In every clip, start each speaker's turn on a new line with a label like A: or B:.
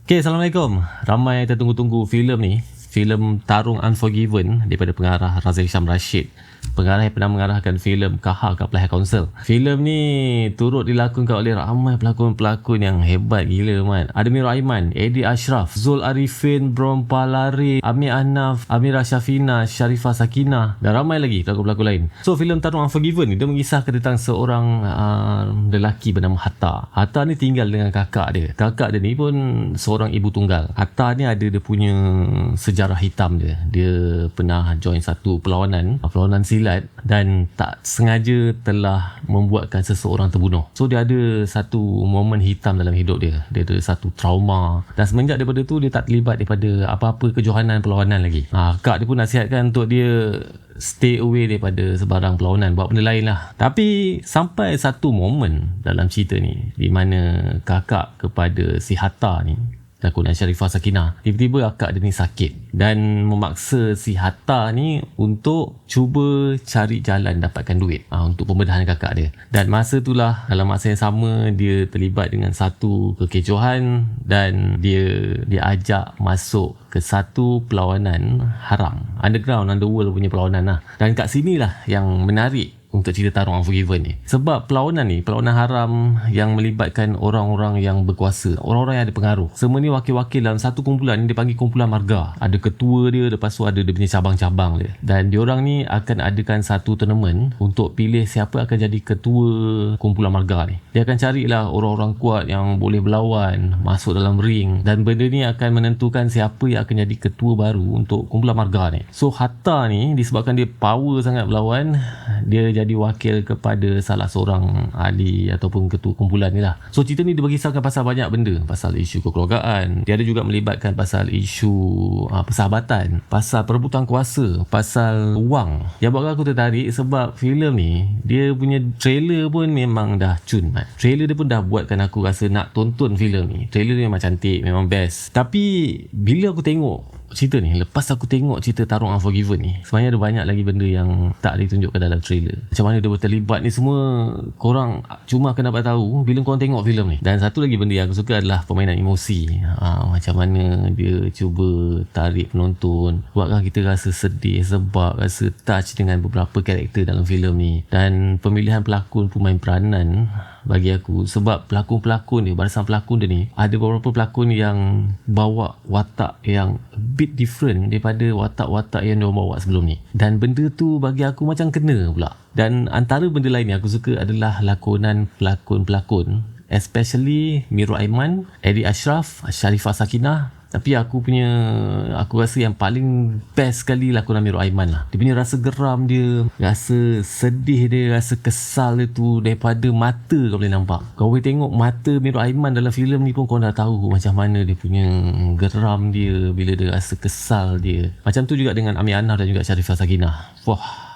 A: Okay, Assalamualaikum. Ramai yang tertunggu-tunggu filem ni, filem Tarung Unforgiven daripada pengarah Razali Sham Rashid. Pengarah yang pernah mengarahkan filem Kaha Kaplan High Council. Filem ni turut dilakonkan oleh ramai pelakon-pelakon yang hebat gila man. Ada Miro Aiman, Eddie Ashraf, Zul Arifin, Brom Palari, Amir Anaf, Amira Syafina, Sharifah Sakinah dan ramai lagi pelakon-pelakon lain. So filem Tarung Unforgiven ni dia mengisahkan tentang seorang lelaki bernama Hatta. Hatta ni tinggal dengan kakak dia. Kakak dia ni pun seorang ibu tunggal. Hatta ni ada dia punya sejarah hitam dia. Dia pernah join satu perlawanan silat dan tak sengaja telah membuatkan seseorang terbunuh. So dia ada satu momen hitam dalam hidup dia. Dia ada satu trauma dan semenjak daripada tu dia tak terlibat daripada apa-apa kejohanan perlawanan lagi. Kak dia pun nasihatkan untuk dia stay away daripada sebarang perlawanan, buat benda lain lah. Tapi sampai satu momen dalam cerita ni di mana kakak kepada si Hatta ni, lakonan Sharifah Sakinah, tiba-tiba akak dia ni sakit dan memaksa si Hatta ni untuk cuba cari jalan dapatkan duit untuk pembedahan kakak dia. Dan masa itulah, dalam masa yang sama, dia terlibat dengan satu kekecohan dan dia diajak masuk ke satu perlawanan haram, underworld punya perlawanan lah. Dan kat sinilah yang menarik untuk cerita Tarung Unforgiven ni. Sebab perlawanan haram yang melibatkan orang-orang yang berkuasa, orang-orang yang ada pengaruh. Semua ni wakil-wakil dalam satu kumpulan ni dipanggil kumpulan marga. Ada ketua dia, lepas tu ada dia punya cabang-cabang dia. Dan diorang ni akan adakan satu tournament untuk pilih siapa akan jadi ketua kumpulan marga ni. Dia akan carilah orang-orang kuat yang boleh berlawan, masuk dalam ring, dan benda ni akan menentukan siapa yang akan jadi ketua baru untuk kumpulan marga ni. So Hatta ni disebabkan dia power sangat berlawan, dia jadi wakil kepada salah seorang ahli ataupun ketua kumpulan ni lah. So cerita ni dia berkisahkan pasal banyak benda, pasal isu kekeluargaan, dia ada juga melibatkan pasal isu persahabatan, pasal perebutan kuasa, pasal wang. Yang buatkan aku tertarik sebab filem ni dia punya trailer pun memang dah cun man. Trailer dia pun dah buatkan aku rasa nak tonton filem ni. Trailer dia memang cantik, memang best. Tapi bila aku tengok cerita ni, lepas aku tengok cerita Tarung Unforgiven ni, sebenarnya ada banyak lagi benda yang tak ditunjukkan dalam trailer. Macam mana dia berterlibat ni semua, korang cuma akan dapat tahu bila korang tengok filem ni. Dan satu lagi benda yang aku suka adalah permainan emosi. Macam mana dia cuba tarik penonton, buatkan kita rasa sedih sebab rasa touch dengan beberapa karakter dalam filem ni. Dan pemilihan pelakon pemain peranan bagi aku, sebab pelakon-pelakon dia, barisan pelakon dia ni, ada beberapa pelakon yang bawa watak yang a bit different daripada watak-watak yang dia bawa sebelum ni. Dan benda tu bagi aku macam kena pula. Dan antara benda lain yang aku suka adalah lakonan pelakon-pelakon, especially Miro Aiman, Eddie Ashraf, Sharifah Sakinah. Tapi aku rasa yang paling best sekali lakonan Miro Aiman lah. Dia punya rasa geram dia, rasa sedih dia, rasa kesal dia tu daripada mata kau boleh nampak. Kau boleh tengok mata Miro Aiman dalam filem ni pun kau dah tahu macam mana dia punya geram dia bila dia rasa kesal dia. Macam tu juga dengan Amir Anaf dan juga Sharifah Sakinah. Wah,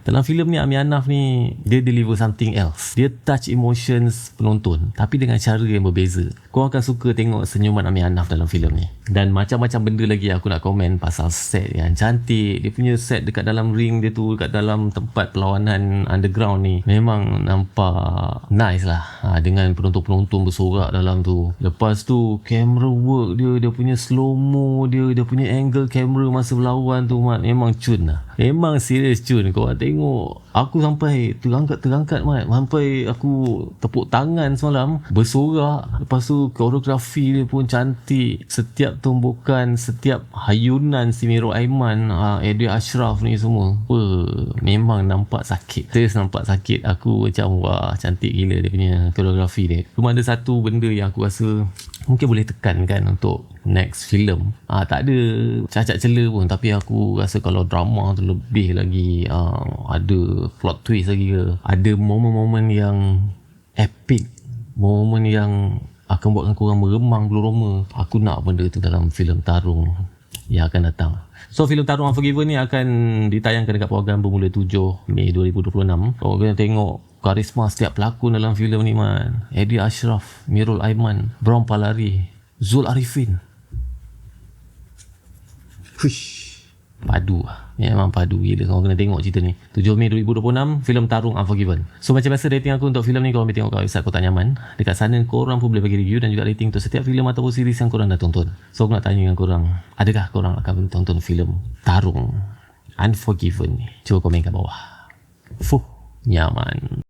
A: dalam filem ni Amir Anaf ni dia deliver something else. Dia touch emotions penonton tapi dengan cara yang berbeza. Kau akan suka tengok senyuman Amir Anaf dalam filem ni. Dan macam-macam benda lagi aku nak komen pasal set yang cantik. Dia punya set dekat dalam ring dia tu, dekat dalam tempat perlawanan underground ni, memang nampak nice lah. Dengan penonton-penonton bersorak dalam tu. Lepas tu camera work dia punya slow-mo dia punya angle kamera masa berlawan tu memang cun lah. Memang serius cun. Kau tengok, aku sampai terangkat mat. Sampai aku tepuk tangan semalam, bersorak. Lepas tu koreografi dia pun cantik. Setiap tumbukan, setiap hayunan si Miro Aiman, Eddie Ashraf ni semua, memang nampak sakit. Serius nampak sakit. Aku macam wah, cantik gila dia punya koreografi dia. Cuma ada satu benda yang aku rasa mungkin boleh tekankan untuk next film. Tak ada cacat cela pun, tapi aku rasa kalau drama tu lebih lagi, ada plot twist lagi ke, ada momen-momen yang epic, momen yang akan buatkan korang meremang bulu roma. Aku nak benda tu dalam filem Tarung yang akan datang. So filem Tarung Unforgiven ni akan ditayangkan dekat program bermula 7 Mei 2026. Kau kena tengok karisma setiap pelakon dalam filem ni man. Eddie Ashraf, Mirul Aiman, Brom Palari, Zul Arifin. Hush. Padu lah. Memang padu gila. Korang kena tengok cerita ni. 7 Mei 2026, filem Tarung Unforgiven. So macam biasa rating aku untuk filem ni, korang boleh tengok kat website Kotak Nyaman. Dekat sana korang pun boleh bagi review dan juga rating untuk setiap filem ataupun series yang korang dah tonton. So aku nak tanya dengan korang, adakah korang akan tonton filem Tarung Unforgiven ni? Cuba komen kat bawah. Nyaman.